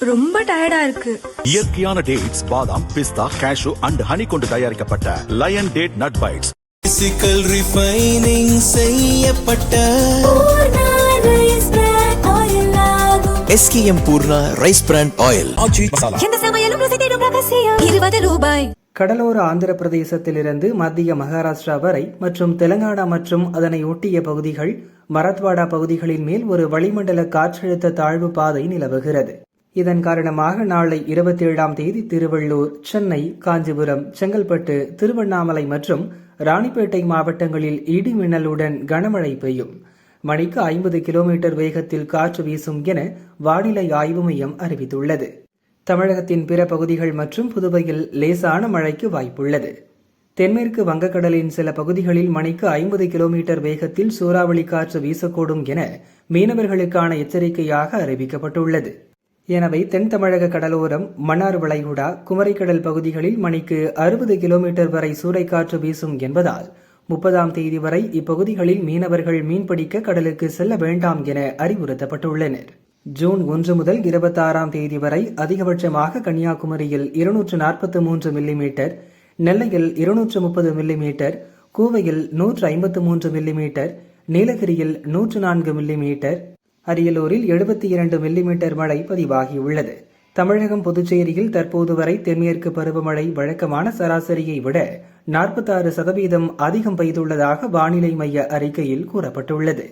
ரொம்ப டயர்டா இருக்கு. இயற்கையான டேட்ஸ், பாதாம், பிஸ்தா, கேஷு அண்ட் ஹனி கொண்டு தயாரிக்கப்பட்ட lion date nut bites. Physical refining செய்யப்பட்ட SKM Poorna rice bran oil. ₹20. கடலோர ஆந்திர பிரதேசத்திலிருந்து மத்திய மகாராஷ்டிரா வரை மற்றும் தெலங்கானா மற்றும் அதனை ஒட்டிய பகுதிகள், மராத்வாடா பகுதிகளின் மேல் ஒரு வளிமண்டல காற்றழுத்த தாழ்வு பாதை நிலவுகிறது. இதன் காரணமாக நாளை 27ஆம் தேதி திருவள்ளூர், சென்னை, காஞ்சிபுரம், செங்கல்பட்டு, திருவண்ணாமலை மற்றும் ராணிப்பேட்டை மாவட்டங்களில் இடி மின்னலுடன் கனமழை பெய்யும். மணிக்கு 50 கிலோமீட்டர் வேகத்தில் காற்று வீசும் என வானிலை ஆய்வு மையம் அறிவித்துள்ளது. தமிழகத்தின் பிற பகுதிகள் மற்றும் புதுவையில் லேசான மழைக்கு வாய்ப்புள்ளது. தென்மேற்கு வங்கக்கடலின் சில பகுதிகளில் மணிக்கு 50 கிலோமீட்டர் வேகத்தில் சூறாவளி காற்று வீசக்கூடும் என மீனவர்களுக்கான எச்சரிக்கையாக அறிவிக்கப்பட்டுள்ளது. எனவே தென் தமிழக கடலோரம், மன்னார் வளைகுடா, குமரிக்கடல் பகுதிகளில் மணிக்கு 60 கிலோமீட்டர் வரை சூறைக்காற்று வீசும் என்பதால் 30ஆம் தேதி வரை இப்பகுதிகளில் மீனவர்கள் மீன்பிடிக்க கடலுக்கு செல்ல வேண்டாம் என அறிவுறுத்தப்பட்டுள்ளனர். ஜூன் 1 முதல் 26ஆம் தேதி வரை அதிகபட்சமாக கன்னியாகுமரியில் 243 மில்லிமீட்டர், நெல்லையில் 230 மில்லிமீட்டர், கோவையில் 153 மில்லிமீட்டர், நீலகிரியில் 104 மில்லிமீட்டர், அரியலூரில் 72 மில்லிமீட்டர் மழை பதிவாகியுள்ளது. தமிழகம், புதுச்சேரியில் தற்போது வரை தென்மேற்கு பருவமழை வழக்கமான சராசரியை விட 46% அதிகம் பெய்துள்ளதாக வானிலை மைய அறிக்கையில் கூறப்பட்டுள்ளது.